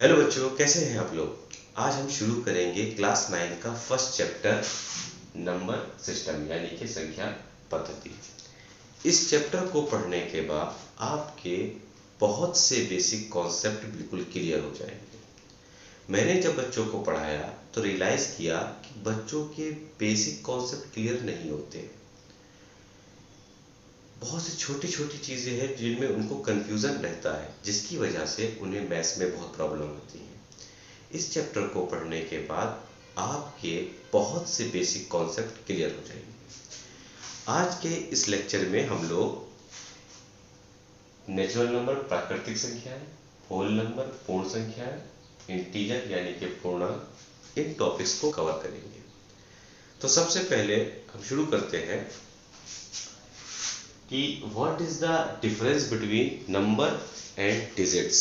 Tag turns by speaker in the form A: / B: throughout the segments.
A: Hello बच्चों, कैसे हैं आप लोग। आज हम शुरू करेंगे क्लास 9 का फर्स्ट चैप्टर नंबर सिस्टम यानी कि संख्या पद्धति। इस चैप्टर को पढ़ने के बाद आपके बहुत से बेसिक कॉन्सेप्ट बिल्कुल क्लियर हो जाएंगे। मैंने जब बच्चों को पढ़ाया तो रियलाइज़ किया कि बच्चों के बेसिक कॉन्सेप्ट क्लियर नहीं होते। बहुत सी छोटी छोटी चीज़ें हैं जिनमें उनको कन्फ्यूज़न रहता है, जिसकी वजह से उन्हें मैथ्स में बहुत प्रॉब्लम होती है। इस चैप्टर को पढ़ने के बाद आपके बहुत से बेसिक कॉन्सेप्ट क्लियर हो जाएंगे। आज के इस लेक्चर में हम लोग नेचुरल नंबर प्राकृतिक संख्याएं, होल नंबर पूर्ण संख्याएं, इंटीजर यानी कि पूर्णांक, इन टॉपिक्स को कवर करेंगे। तो सबसे पहले हम शुरू करते हैं कि what is the difference between number and digits.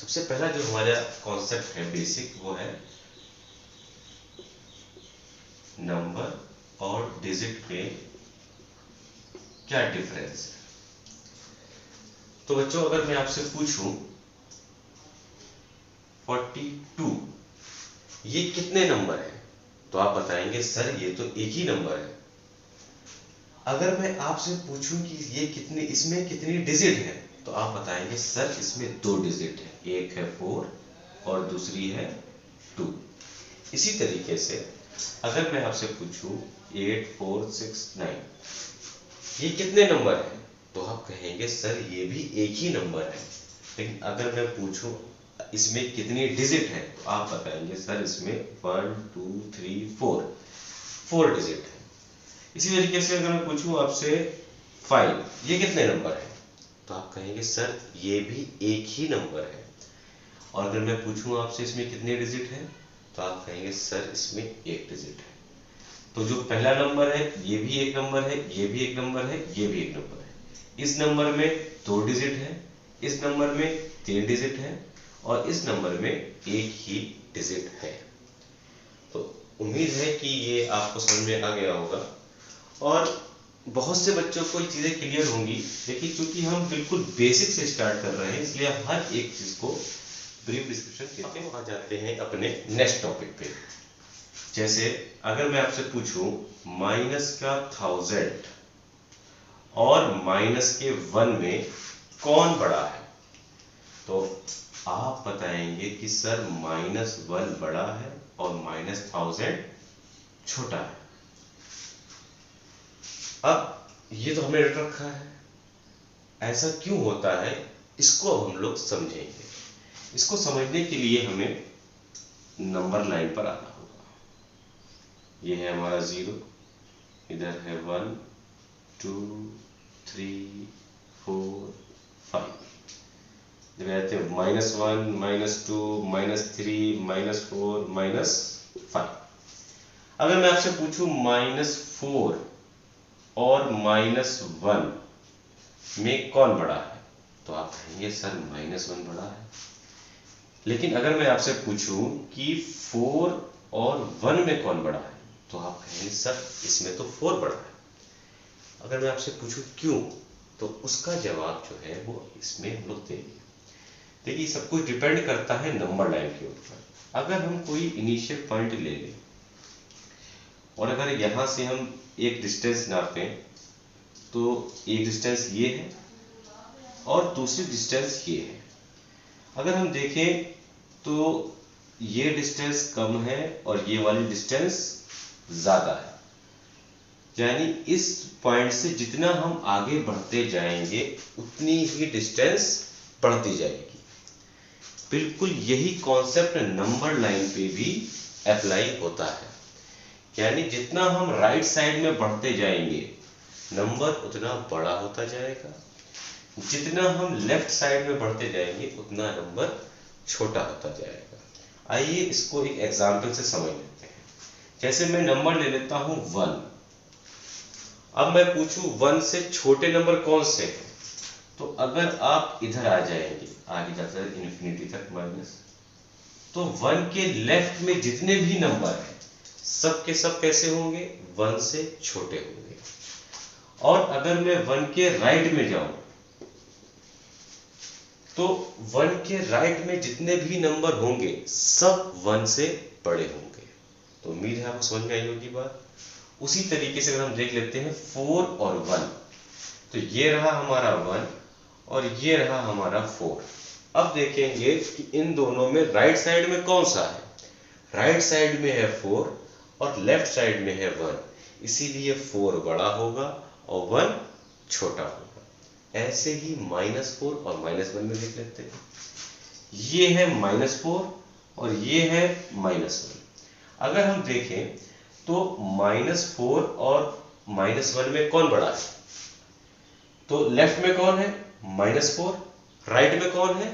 A: सबसे पहला जो हमारा कॉन्सेप्ट है बेसिक, वो है नंबर और डिजिट में क्या डिफरेंस है। तो बच्चों, अगर मैं आपसे पूछूं 42 ये कितने नंबर है, तो आप बताएंगे सर ये तो एक ही नंबर है। अगर मैं आपसे पूछूं कि ये कितने, इसमें कितनी डिजिट है, तो आप बताएंगे सर इसमें 2 डिजिट है, एक है 4 और दूसरी है 2। इसी तरीके से अगर मैं आपसे पूछूं 8 4 6 9 ये कितने नंबर है, तो आप कहेंगे सर ये भी एक ही नंबर है। लेकिन अगर मैं पूछूं इसमें कितनी डिजिट है, तो आप बताएंगे सर इसमें 1 2 3 4 डिजिट है। इसी तरीके से अगर मैं पूछूं आपसे 5 ये कितने नंबर है, तो आप कहेंगे सर ये भी एक ही नंबर है। और अगर मैं पूछूं आपसे इसमें कितने डिजिट है, तो आप कहेंगे सर इसमें एक डिजिट है। तो जो पहला नंबर है ये भी एक नंबर है, ये भी एक नंबर है, ये भी एक नंबर है। इस नंबर में 2 डिजिट है, इस नंबर में 3 डिजिट है और इस नंबर में एक ही डिजिट है। तो उम्मीद है कि ये आपको समझ में आ गया होगा और बहुत से बच्चों को ये चीज़ें क्लियर होंगी। लेकिन चूंकि हम बिल्कुल बेसिक से स्टार्ट कर रहे हैं, इसलिए हर एक चीज़ को ब्रीफ डिस्क्रिप्शन देते हैं। आ जाते हैं अपने नेक्स्ट टॉपिक पे। जैसे अगर मैं आपसे पूछूं माइनस का 1000 और माइनस के 1 में कौन बड़ा है, तो आप बताएंगे कि सर -1 बड़ा है और -1000 छोटा है। अब ये तो हमने रट रखा है, ऐसा क्यों होता है इसको अब हम लोग समझेंगे। इसको समझने के लिए हमें नंबर लाइन पर आना होगा। ये है हमारा 0, इधर है 1 2 3 4 5। जब रहते हैं -1 -2 -3 -4 -5। अगर मैं आपसे पूछूं -4 और -1 में कौन बड़ा है, तो आप कहेंगे सर -1 बड़ा है। लेकिन अगर मैं आपसे पूछूं कि 4 और 1 में कौन बड़ा है, तो आप कहेंगे सर इसमें तो 4 बड़ा है। अगर मैं आपसे पूछूं क्यों, तो उसका जवाब जो है वो इसमें हम लोग देंगे। देखिए, सब कुछ डिपेंड करता है नंबर लाइन के ऊपर। अगर हम कोई इनिशियल पॉइंट ले लें और अगर यहाँ से हम एक डिस्टेंस नापें, तो एक डिस्टेंस ये है और दूसरी डिस्टेंस ये है। अगर हम देखें तो ये डिस्टेंस कम है और ये वाली डिस्टेंस ज़्यादा है। यानी इस पॉइंट से जितना हम आगे बढ़ते जाएंगे उतनी ही डिस्टेंस बढ़ती जाएगी। बिल्कुल यही कॉन्सेप्ट नंबर लाइन पे भी अप्लाई होता है। यानी जितना हम राइट साइड में बढ़ते जाएंगे नंबर उतना बड़ा होता जाएगा, जितना हम लेफ्ट साइड में बढ़ते जाएंगे उतना नंबर छोटा होता जाएगा। आइए इसको एक एग्जाम्पल से समझ लेते हैं। जैसे मैं नंबर ले लेता हूं 1। अब मैं पूछूं 1 से छोटे नंबर कौन से हैं, तो अगर आप इधर आ जाएंगे आगे जाकर इन्फिनिटी तक माइनस, तो 1 के लेफ्ट में जितने भी नंबर हैं सब के सब कैसे होंगे, 1 से छोटे होंगे। और अगर मैं 1 के राइट में जाऊं तो 1 के राइट में जितने भी नंबर होंगे सब 1 से बड़े होंगे। तो उम्मीद है आपको समझ में आई होगी बात। उसी तरीके से अगर हम देख लेते हैं 4 और 1, तो ये रहा हमारा 1 और ये रहा हमारा 4। अब देखेंगे कि इन दोनों में राइट साइड में कौन सा है। राइट साइड में है 4 और लेफ्ट साइड में है 1, इसीलिए 4 बड़ा होगा और 1 छोटा होगा। ऐसे ही -4 और -1 में देख लेते हैं। ये है -4 और ये है -1। अगर हम देखें तो -4 और -1 में कौन बड़ा है? तो लेफ्ट में कौन है? -4। राइट में कौन है?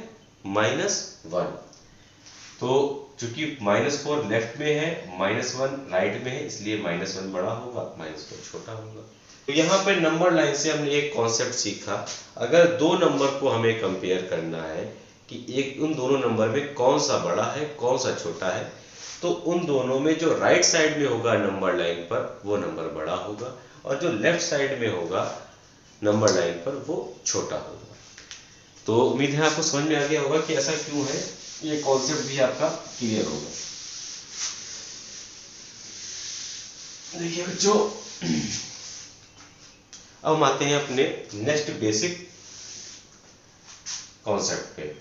A: -1। तो चूंकि -4 लेफ्ट में है, -1 राइट में है, इसलिए -1 बड़ा होगा, -4 छोटा होगा। तो यहाँ पे नंबर लाइन से हमने एक कॉन्सेप्ट सीखा। अगर दो नंबर को हमें कंपेयर करना है कि एक उन दोनों नंबर में कौन सा बड़ा है कौन सा छोटा है, तो उन दोनों में जो राइट साइड में होगा नंबर लाइन पर वो नंबर बड़ा होगा और जो लेफ्ट साइड में होगा नंबर लाइन पर वो छोटा होगा। तो उम्मीद है आपको समझ में आ गया होगा कि ऐसा क्यों है, ये कॉन्सेप्ट भी आपका क्लियर होगा। देखिए बच्चों, अब हम आते हैं अपने नेक्स्ट बेसिक कॉन्सेप्ट पे।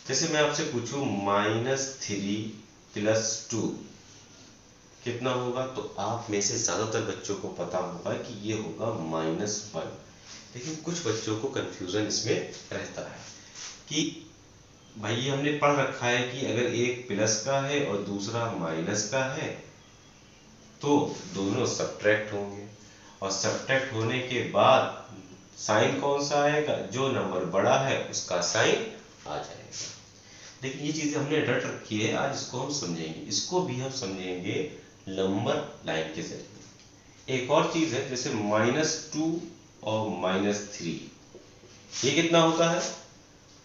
A: जैसे मैं आपसे पूछूं -3 + 2 कितना होगा, तो आप में से ज्यादातर बच्चों को पता होगा कि ये होगा -1। लेकिन कुछ बच्चों को कंफ्यूजन इसमें रहता है कि भाई ये हमने पढ़ रखा है कि अगर एक प्लस का है और दूसरा माइनस का है तो दोनों सब्ट्रैक्ट होंगे और सब्ट्रैक्ट होने के बाद साइन कौन सा आएगा? जो नंबर बड़ा है उसका साइन आ जाएगा। लेकिन ये चीजें हमने रट रखी है, आज इसको हम समझेंगे। इसको भी हम समझेंगे नंबर लाइन के जरिए। एक और चीज है, जैसे -2 और -3, ये कितना होता है?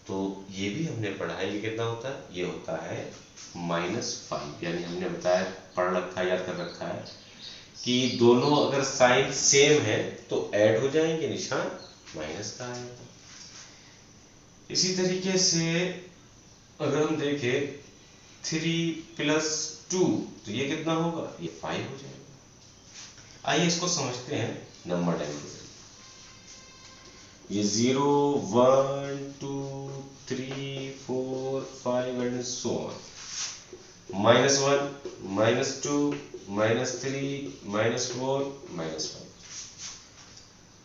A: तो ये भी हमने पढ़ा है। ये कितना होता है? ये होता है -5। यानी हमने बताया, पढ़ रखा है, याद कर रखा है कि दोनों अगर साइन सेम है तो ऐड हो जाएंगे, निशान माइनस का आएगा। इसी तरीके से अगर हम देखें 3 + 2, तो ये कितना होगा? ये 5 हो जाएगा। आइए इसको समझते हैं नंबर लाइन के जरिए। ये 0, 1, 2, 3, 4, 5 एंड सो ऑन। -1, -2, -3, -4, -5।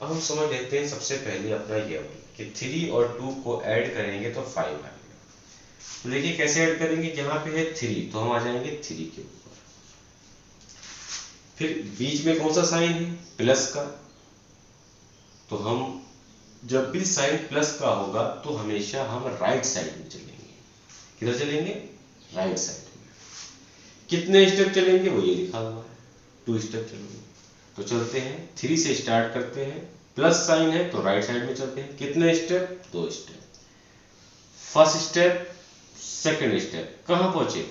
A: अब हम समझ लेते हैं सबसे पहले अपना ये कि 3 और 2 को ऐड करेंगे तो 5 आएगा। तो देखिए कैसे ऐड करेंगे। यहाँ पे है 3 तो हम आ जाएंगे 3 के ऊपर। फिर बीच में कौन सा साइन है? प्लस का। तो हम जब भी साइन प्लस का होगा तो हमेशा हम राइट साइड में चलेंगे। किधर चलेंगे? राइट साइड में। कितने स्टेप चलेंगे वो ये लिखा हुआ है, 2 स्टेप चलेंगे। तो चलते हैं, 3 से स्टार्ट करते हैं, प्लस साइन है तो राइट साइड में चलते हैं। कितने step? 2 step. First step, second step, कहां पहुंचे?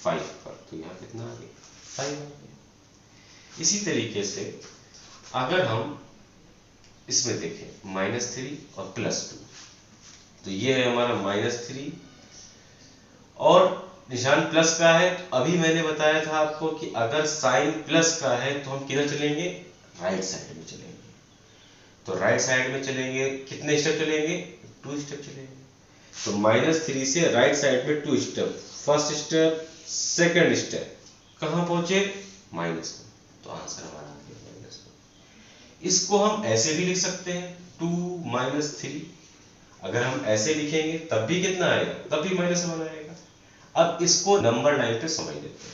A: 5 पर। तो यहां कितना आ गया? 5 आ गया। इसी तरीके से अगर हम इसमें देखें -3 और +2, तो ये है हमारा -3 और निशान प्लस का है। अभी मैंने बताया था आपको कि अगर साइन प्लस का है तो हम किधर चलेंगे? राइट साइड में चलेंगे। तो राइट साइड में चलेंगे, कितने स्टेप चलेंगे? 2 स्टेप चलेंगे। तो -3 से राइट साइड में 2 step. First step, second step, कहां पहुंचे? -1। तो आंसर हमारा आ गया -1। इसको हम ऐसे भी लिख सकते हैं 2 - 3। अगर हम ऐसे लिखेंगे तब भी कितना आएगा? तब भी -1 आएगा। अब इसको नंबर लाइन पे समझ लेते हैं।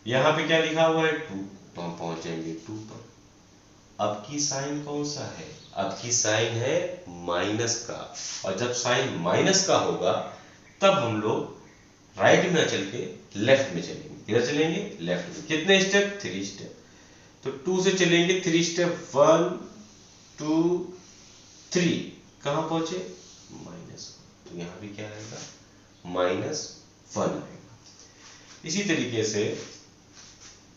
A: यहाँ पे क्या लिखा हुआ है? 2, तो हम पहुंच जाएंगे 2 पर। अब की साइन कौन सा है? अब की साइन है माइनस का, और जब साइन माइनस का होगा तब हम लोग राइट में चल के लेफ्ट में चलेंगे। किधर चलेंगे? लेफ्ट में। कितने स्टेप? 3 स्टेप। तो 2 से चलेंगे 3 स्टेप, 1, 2, 3, कहां पहुंचे? -1। तो यहां भी क्या आएगा? -1 आएगा। इसी तरीके से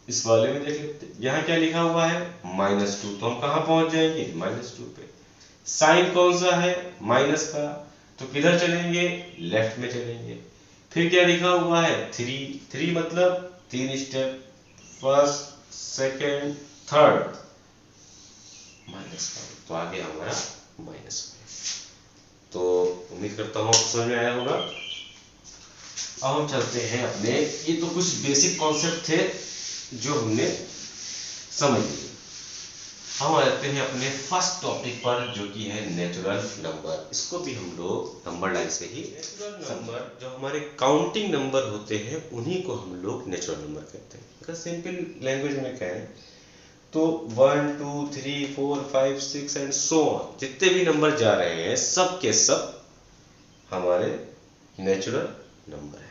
A: इस वाले में देख लेते हैं, यहाँ क्या लिखा हुआ है? -2। तो हम कहां पहुंच जाएंगे? -2 पे। साइन कौन सा है? माइनस का, तो किधर चलेंगे? लेफ्ट में चलेंगे। फिर क्या लिखा हुआ है? 3, 3 मतलब 3 स्टेप, फर्स्ट, सेकेंड, थर्ड, -5, तो आगे हमारा -5। तो उम्मीद करता हूँ समझ में आया होगा। अब हम चलते हैं अपने, ये तो कुछ बेसिक कॉन्सेप्ट थे जो हमने समझ लिए। हम आ जाते हैं अपने फर्स्ट टॉपिक पर, जो कि है नेचुरल नंबर। इसको भी हम लोग नंबर लाइन से ही, नेचुरल नंबर जो हमारे काउंटिंग नंबर होते हैं उन्हीं को हम लोग नेचुरल नंबर कहते हैं। अगर सिंपल लैंग्वेज में कहें तो 1 2 3 4 5 6 एंड सो ऑन, जितने भी नंबर जा रहे हैं सब के सब हमारे नेचुरल नंबर है।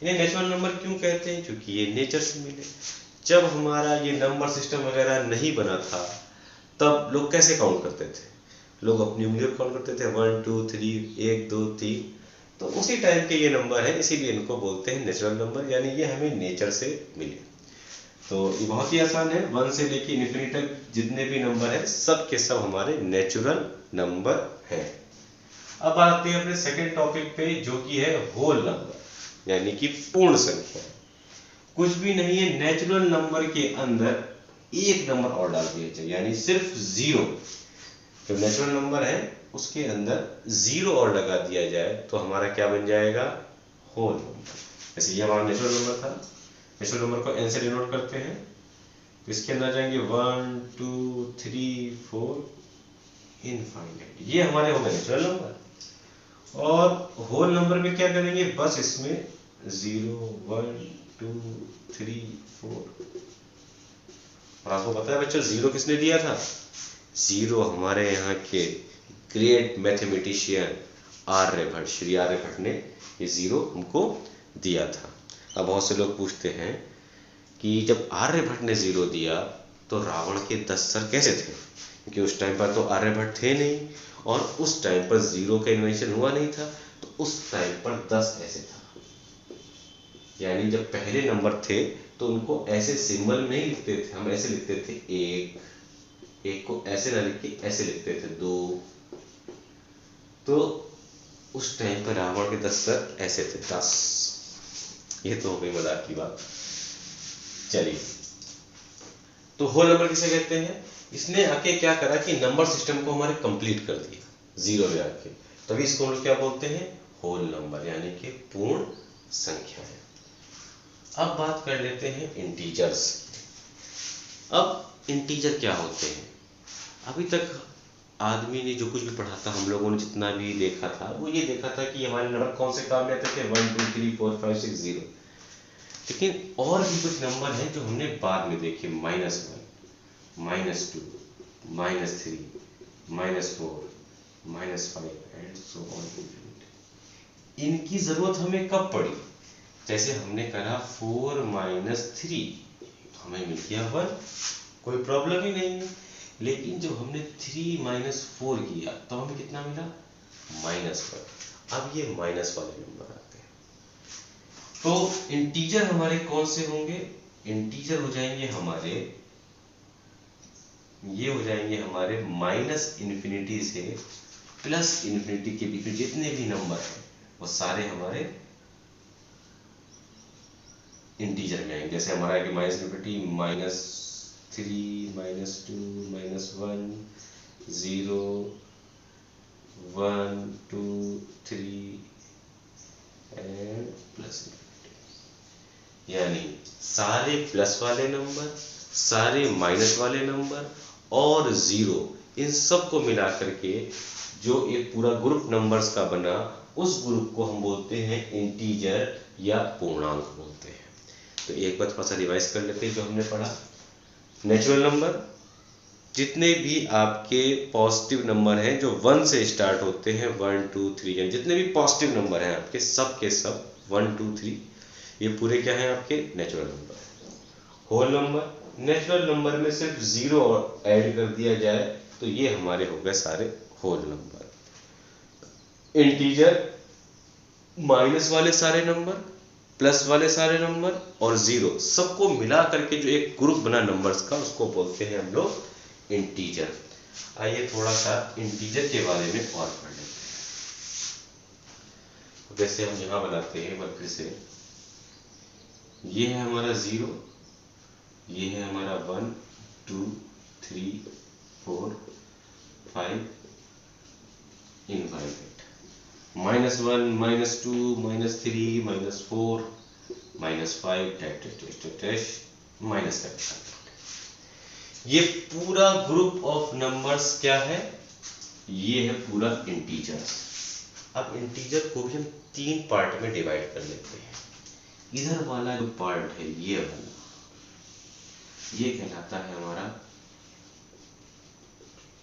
A: इन्हें नेचुरल नंबर क्यों कहते हैं? क्योंकि ये नेचर से मिले। जब हमारा ये नंबर सिस्टम वगैरह नहीं बना था तब लोग कैसे काउंट करते थे? लोग अपनी उंगलियों पर काउंट करते थे, 1 2 3, 1 2 3। तो उसी टाइप के ये नंबर है, इसीलिए इनको बोलते हैं नेचुरल नंबर, यानी ये हमें नेचर से मिले। तो ये बहुत ही आसान है, 1 से लेके इन्फिनिटी तक जितने भी नंबर है सब के सब हमारे नेचुरल नंबर हैं। अब आते हैं अपने सेकेंड टॉपिक पे, जो कि है होल नंबर, यानी कि पूर्ण संख्या। कुछ भी नहीं है, नेचुरल नंबर के अंदर एक नंबर और डाल दिया जाए, यानी सिर्फ 0। जो नेचुरल नंबर है उसके अंदर 0 और लगा दिया जाए तो हमारा क्या बन जाएगा? Whole number. जैसे ये हमारा नेचुरल नंबर था, नेचुरल नंबर को n से डिनोट करते हैं, तो इसके अंदर जाएंगे 1 2 3 4 इनफाइनाइट, ये हमारे हो गए नेचुरल नंबर। और होल नंबर में क्या करेंगे? बस इसमें 0 1 2 3 4। और आपको पता है बच्चों 0 किसने दिया था? 0 हमारे यहाँ के ग्रेट मैथमेटिशियन आर्यभट्ट, श्री आर्यभट्ट ने ये 0 हमको दिया था। अब बहुत से लोग पूछते हैं कि जब आर्यभट्ट ने 0 दिया तो रावण के 10 सर कैसे थे? क्योंकि उस टाइम पर तो आर्यभट्ट थे नहीं, और उस टाइम पर 0 का इन्वेंशन हुआ नहीं था, तो उस टाइम पर 10 ऐसे था। यानी जब पहले नंबर थे तो उनको ऐसे सिंबल नहीं लिखते थे, हम ऐसे लिखते थे 1, 1 को ऐसे ना लिख के ऐसे लिखते थे 2। तो उस टाइम पर रावण के 10 सर ऐसे थे, 10। ये तो हो गई मजाक की बात। चलिए, तो होल नंबर किसे कहते हैं? इसने आके क्या करा कि नंबर सिस्टम को हमारे कंप्लीट कर दिया 0 ले आके, तभी इसको हम लोग क्या बोलते हैं? होल नंबर, यानी कि पूर्ण संख्या है। अब बात कर लेते हैं इंटीजर्स। अब इंटीजर क्या होते हैं? अभी तक आदमी ने जो कुछ भी पढ़ा था, हम लोगों ने जितना भी देखा था, वो ये देखा था कि हमारे नंबर कौन से काम में आते थे, 1 2 3 4 5 6 0। लेकिन और भी कुछ नंबर हैं जो हमने बाद में देखे, -1 -2 -3 -4 -5 एंड सो ऑन। इनकी जरूरत हमें कब पड़ी? जैसे हमने करा 4 - 3, तो हमें मिल गया 1, कोई प्रॉब्लम ही नहीं है। लेकिन जब हमने 3 - 4 किया तो हमें कितना मिला? -1। अब ये माइनस वाले नंबर आते हैं। तो इंटीजर हमारे कौन से होंगे? इंटीजर हो जाएंगे हमारे, ये हो जाएंगे हमारे -∞ से +∞ के बीच में जितने भी नंबर हैं वो सारे हमारे इंटीजर में आएंगे। जैसे हमारा है कि -∞, -3 -2 -1 0 1 2 3 एंड +∞। यानी सारे प्लस वाले नंबर, सारे माइनस वाले नंबर और 0, इन सब को मिला करके जो एक पूरा ग्रुप नंबर्स का बना, उस ग्रुप को हम बोलते हैं इंटीजर या पूर्णांक बोलते हैं। तो एक बार थोड़ा सा रिवाइज कर लेते हैं जो हमने पढ़ा। नेचुरल नंबर, जितने भी आपके पॉजिटिव नंबर हैं जो 1 से स्टार्ट होते हैं, 1 2 3, जितने भी पॉजिटिव नंबर हैं आपके सब के सब 1 2 3, ये पूरे क्या हैं आपके? Natural number. Whole number, natural number में सिर्फ 0 और ऐड कर दिया जाए तो ये हमारे हो गए सारे होल नंबर। इंटीजर, माइनस वाले सारे नंबर, प्लस वाले सारे नंबर और 0 सबको मिला करके जो एक ग्रुप बना नंबर्स का, उसको बोलते हैं हम लोग इंटीजर। आइए थोड़ा सा इंटीजर के बारे में और पढ़ लेते हैं। वैसे हम यहाँ बनाते हैं, फिर से ये है हमारा 0, ये है हमारा 1 2 3 4 5 इनफाइनाइट, -1 -2 -3 -4 -5 -5। ये पूरा ग्रुप ऑफ नंबर्स क्या है? ये है पूरा इंटीजर्स। अब इंटीजर को भी हम 3 पार्ट में डिवाइड कर लेते हैं। इधर वाला जो पार्ट है ये वाला, ये कहलाता है हमारा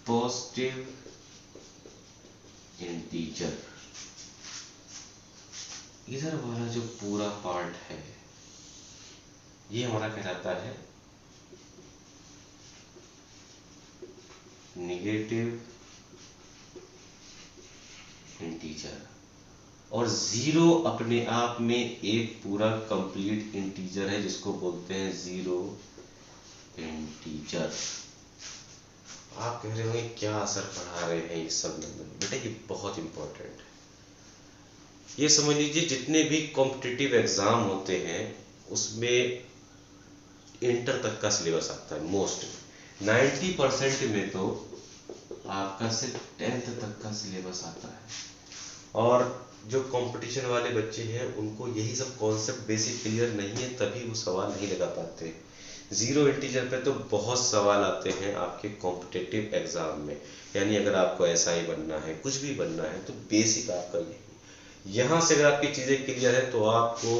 A: पॉजिटिव इंटीजर। इधर वाला जो पूरा पार्ट है ये हमारा कहलाता है नेगेटिव इंटीजर। और 0 अपने आप में एक पूरा कंप्लीट इंटीजर है जिसको बोलते हैं 0 इंटीजर। आप कह रहे होंगे क्या असर पढ़ा रहे हैं ये सब नंबर? बेटा ये बहुत इंपॉर्टेंट है। ये समझ लीजिए जितने भी कॉम्पिटिटिव एग्जाम होते हैं उसमें इंटर तक का सिलेबस आता है। मोस्ट 90% में तो आपका सिर्फ 10th तक का सिलेबस आता है। और जो कंपटीशन वाले बच्चे हैं उनको यही सब कॉन्सेप्ट बेसिक क्लियर नहीं है, तभी वो सवाल नहीं लगा पाते। 0 इंटीजर पे तो बहुत सवाल आते हैं आपके कॉम्पिटिटिव एग्जाम में। यानी अगर आपको SI बनना है, कुछ भी बनना है, तो बेसिक आपका यही। यहाँ से अगर आपकी चीज़ें क्लियर है तो आपको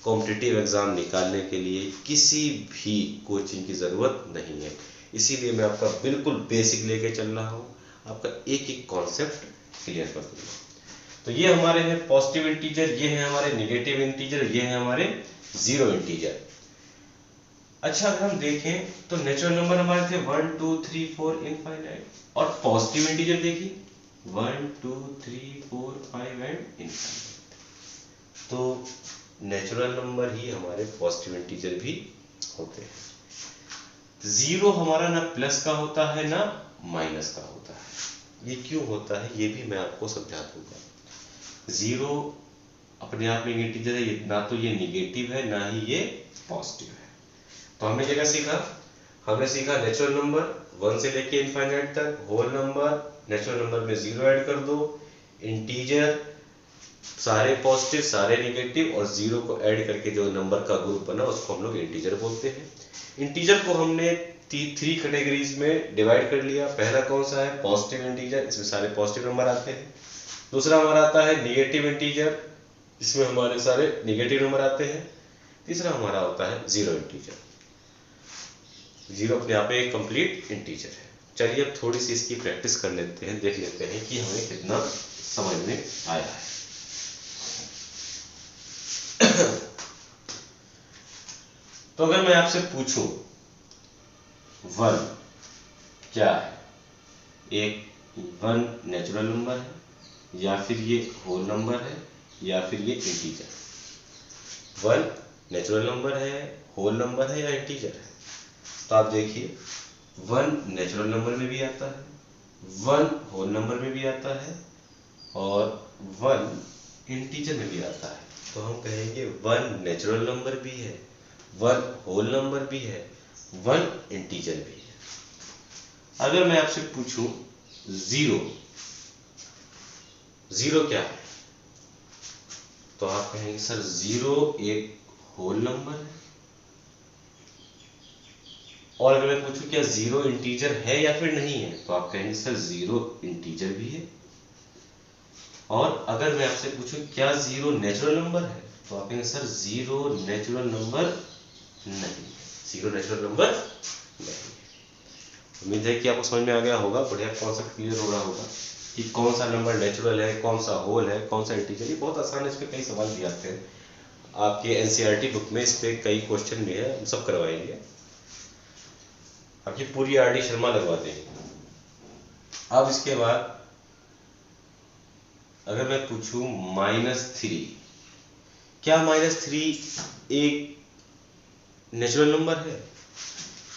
A: कॉम्पिटिटिव एग्जाम निकालने के लिए किसी भी कोचिंग की ज़रूरत नहीं है। इसीलिए मैं आपका बिल्कुल बेसिक लेके चल रहा हूँ, आपका एक एक कॉन्सेप्ट क्लियर कर दूंगा। तो ये हमारे हैं पॉजिटिव इंटीजर, ये है हमारे नेगेटिव इंटीजर, ये है हमारे 0 इंटीजर। अच्छा अगर हम देखें तो नेचुरल नंबर हमारे थे 1 2 3 4 इनफाइनाइट, और पॉजिटिव इंटीजर देखिए 1 2 3 4 5 एंड इनफाइनाइट। तो नेचुरल नंबर ही हमारे पॉजिटिव इंटीजर भी होते हैं। 0 हमारा ना प्लस का होता है ना माइनस का होता है। ये क्यों होता है ये भी मैं आपको समझा दूंगा। 0 अपने आप में इंटीजर है, ना तो ये निगेटिव है ना ही ये पॉजिटिव है। तो हमने क्या सीखा? हमने सीखा नेचुरल नंबर 1 से लेके इनफाइनाइट तक, होल नंबर, नेचुरल नंबर में 0 ऐड कर दो, इंटीजर सारे पॉजिटिव सारे नेगेटिव और 0 को ऐड करके जो नंबर का ग्रुप बना उसको हम लोग इंटीजर बोलते हैं। इंटीजर को हमने 3 कैटेगरीज में डिवाइड कर लिया। पहला कौन सा है? पॉजिटिव इंटीजर, इसमें सारे पॉजिटिव नंबर आते हैं। दूसरा हमारा आता है निगेटिव इंटीजर, इसमें हमारे सारे निगेटिव नंबर आते हैं। तीसरा हमारा होता है 0 इंटीजर। 0 अपने आप में एक कंप्लीट इंटीजर है। चलिए अब थोड़ी सी इसकी प्रैक्टिस कर लेते हैं, देख लेते हैं कि हमें कितना समझ में आया है। तो अगर मैं आपसे पूछूं 1 क्या है? एक 1 नेचुरल नंबर है, या फिर ये होल नंबर है, या फिर ये इंटीजर। 1 नेचुरल नंबर है, होल नंबर है या इंटीजर है? तो आप देखिए 1 नेचुरल नंबर में भी आता है, 1 होल नंबर में भी आता है और 1 इंटीजर में भी आता है। तो हम कहेंगे 1 नेचुरल नंबर भी है, 1 होल नंबर भी है, 1 इंटीजर भी है। अगर मैं आपसे पूछूं 0 क्या है? तो आप कहेंगे सर 0 एक होल नंबर है। और अगर मैं पूछूं क्या 0 इंटीजर है या फिर नहीं है? तो आप कहेंगे सर 0 इंटीजर भी है। और अगर मैं आपसे पूछूं क्या 0 नेचुरल नंबर है? तो आप कहेंगे सर 0 नेचुरल नंबर नहीं है, 0 नेचुरल नंबर नहीं है। उम्मीद है कि आपको समझ में आ गया होगा, बढ़िया कॉन्सेप्ट क्लियर हो रहा होगा कि कौन सा नंबर नेचुरल है, कौन सा होल है, कौन सा इंटीजर। ये बहुत आसान है, इस पे कई सवाल भी आते हैं। आपके NCERT बुक में इस पे कई क्वेश्चन भी है, हम सब करवाएंगे। आपकी पूरी RD शर्मा लगवा देंगे। अब इसके बाद अगर मैं पूछूं -3, क्या -3 एक नेचुरल नंबर है?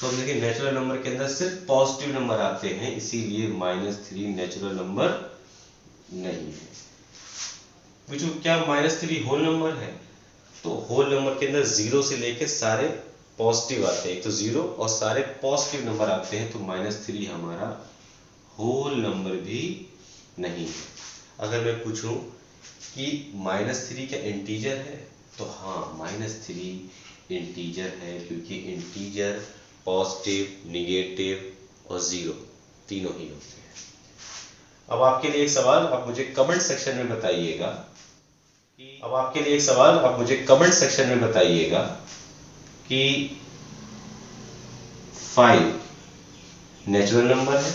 A: तो हम देखिए नेचुरल नंबर के अंदर सिर्फ पॉजिटिव नंबर आते हैं, इसीलिए -3 नेचुरल नंबर नहीं है। पूछो क्या -3 होल नंबर है? तो होल नंबर के अंदर 0 से लेके सारे पॉजिटिव आते हैं, एक तो 0 और सारे पॉजिटिव नंबर आते हैं, तो -3 हमारा होल नंबर भी नहीं है। अगर मैं पूछूं कि -3 क्या इंटीजर है, तो हाँ -3 इंटीजर है, क्योंकि इंटीजर पॉजिटिव, निगेटिव और 0 तीनों ही होते हैं। अब आपके लिए एक सवाल, आप मुझे कमेंट सेक्शन में बताइएगा कि 5 नेचुरल नंबर है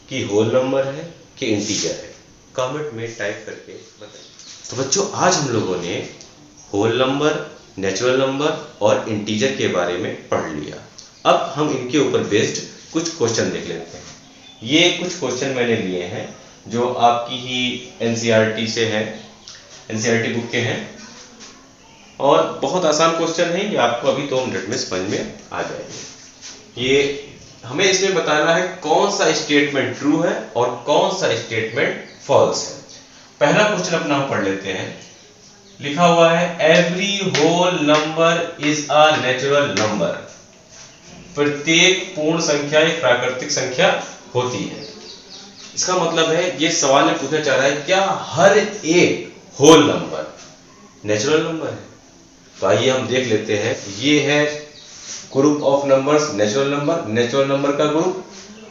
A: कि होल नंबर है कि इंटीजर है। कमेंट में टाइप करके बताइए। तो बच्चों आज हम लोगों ने होल नंबर, नेचुरल नंबर और इंटीजर के बारे में पढ़ लिया। अब हम इनके ऊपर बेस्ड कुछ क्वेश्चन देख लेते हैं। ये कुछ क्वेश्चन मैंने लिए हैं जो आपकी ही एनसीईआरटी से है, एनसीईआरटी बुक के हैं, और बहुत आसान क्वेश्चन है ये, आपको अभी 2 मिनट में समझ में आ जाएंगे। ये हमें इसमें बताना है कौन सा स्टेटमेंट ट्रू है और कौन सा स्टेटमेंट फॉल्स है। पहला क्वेश्चन अपना हम पढ़ लेते हैं। लिखा हुआ है every whole number is a natural number. प्रत्येक पूर्ण संख्या एक प्राकृतिक संख्या होती है। इसका मतलब है ये सवाल में पूछना चाह रहा है क्या हर एक होल नंबर नेचुरल नंबर है? तो आइए हम देख लेते हैं। ये है group of numbers natural number का ग्रुप,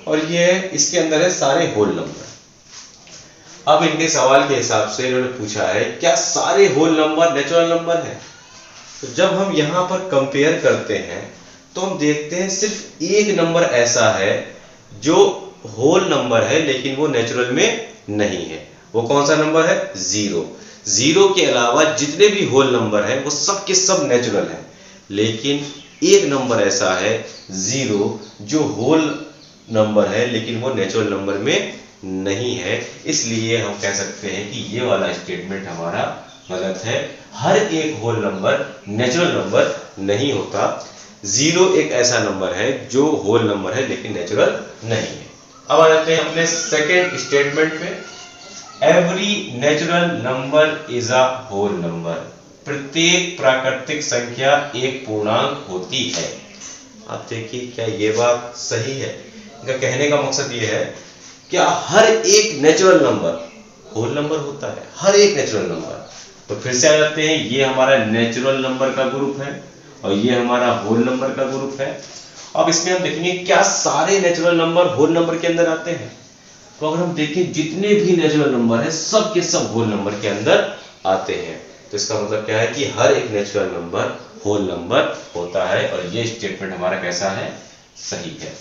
A: और ये है इसके अंदर है सारे होल नंबर। अब इनके सवाल के हिसाब से इन्होंने पूछा है क्या सारे होल नंबर नेचुरल नंबर है? तो जब हम यहाँ पर कंपेयर करते हैं तो हम देखते हैं सिर्फ एक नंबर ऐसा है जो होल नंबर है लेकिन वो नेचुरल में नहीं है। वो कौन सा नंबर है? 0। 0 के अलावा जितने भी होल नंबर हैं वो सब के सब नेचुरल हैं, लेकिन एक नंबर ऐसा है 0 जो होल नंबर है लेकिन वो नेचुरल नंबर में नहीं है। इसलिए हम कह सकते हैं कि ये वाला स्टेटमेंट हमारा गलत है। हर एक होल नंबर नेचुरल नंबर नहीं होता। 0 एक ऐसा नंबर है जो होल नंबर है लेकिन नेचुरल नहीं है। अब आ जाते हैं अपने सेकेंड स्टेटमेंट पे। Every natural number is a whole number. प्रत्येक प्राकृतिक संख्या एक पूर्णांक होती है। आप देखिए क्या ये बात सही है? इनका कहने का मकसद ये है क्या हर एक नेचुरल नंबर होल नंबर होता है? हर एक नेचुरल नंबर। तो फिर से आ जाते हैं, ये हमारा नेचुरल नंबर का ग्रुप है और ये हमारा होल नंबर का ग्रुप है। अब इसमें हम देखेंगे क्या सारे नेचुरल नंबर होल नंबर के अंदर आते हैं? तो अगर हम देखें जितने भी नेचुरल नंबर है सब के सब होल नंबर के अंदर आते हैं। तो इसका मतलब क्या है कि हर एक नेचुरल नंबर होल नंबर होता है, और ये स्टेटमेंट हमारा कैसा है? सही है।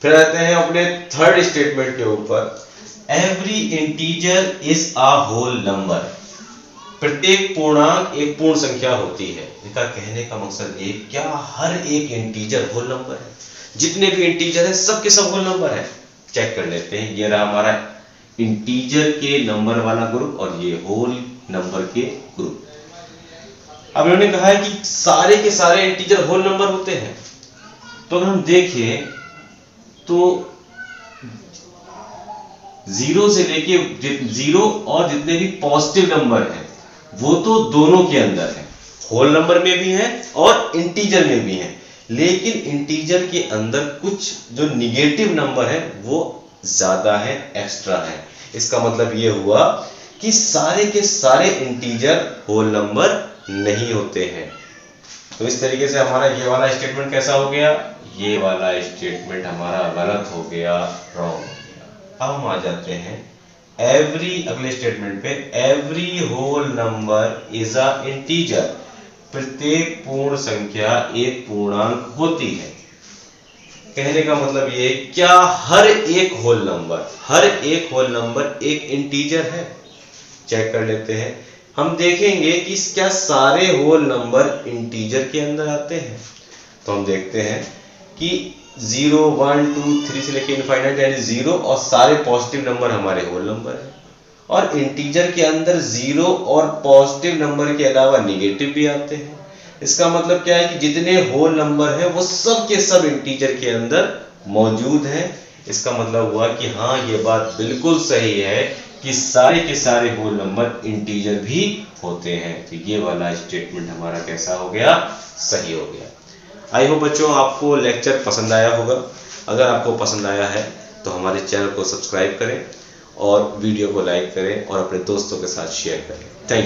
A: फिर आते हैं अपने थर्ड स्टेटमेंट के ऊपर। Every integer is a whole number. प्रत्येक पूर्णांक एक पूर्ण संख्या होती है। इनका कहने का मकसद ये क्या हर एक इंटीजर होल नंबर है? जितने भी इंटीजर है सब के सब होल नंबर है। चेक कर लेते हैं। ये रहा हमारा इंटीजर के नंबर वाला ग्रुप और ये होल नंबर के ग्रुप। अब इन्होंने कहा है कि सारे के सारे इंटीजर होल नंबर होते हैं। तो अगर हम देखें तो 0 से लेके 0 और जितने भी पॉजिटिव नंबर हैं वो तो दोनों के अंदर है, होल नंबर में भी है और इंटीजर में भी है। लेकिन इंटीजर के अंदर कुछ जो निगेटिव नंबर है वो ज्यादा है, एक्स्ट्रा है। इसका मतलब ये हुआ कि सारे के सारे इंटीजर होल नंबर नहीं होते हैं। तो इस तरीके से हमारा ये वाला स्टेटमेंट कैसा हो गया? ये वाला स्टेटमेंट हमारा गलत हो गया, रॉन्ग हो गया। अब हम आ जाते हैं अगले स्टेटमेंट पे। Every whole number is a integer. प्रत्येक पूर्ण संख्या एक पूर्णांक होती है। कहने का मतलब ये क्या हर एक होल नंबर एक इंटीजर है? चेक कर लेते हैं। हम देखेंगे कि क्या सारे होल नंबर इंटीजर के अंदर आते हैं। तो हम देखते हैं कि 0, 1, 2, 3 से लेकर इनफाइनाइट यानी 0 और सारे पॉजिटिव नंबर हमारे होल नंबर है। और इंटीजर के अंदर 0 और पॉजिटिव नंबर के अलावा निगेटिव भी आते हैं। इसका मतलब क्या है कि जितने होल नंबर है वो सब के सब इंटीजर के अंदर मौजूद हैं। इसका मतलब हुआ कि हाँ, ये बात बिल्कुल सही है कि सारे के सारे होल नंबर इंटीजर भी होते हैं। तो ये वाला स्टेटमेंट हमारा कैसा हो गया, सही हो गया। आई होप बच्चों आपको लेक्चर पसंद आया होगा। अगर आपको पसंद आया है तो हमारे चैनल को सब्सक्राइब करें और वीडियो को लाइक करें और अपने दोस्तों के साथ शेयर करें। Thank you.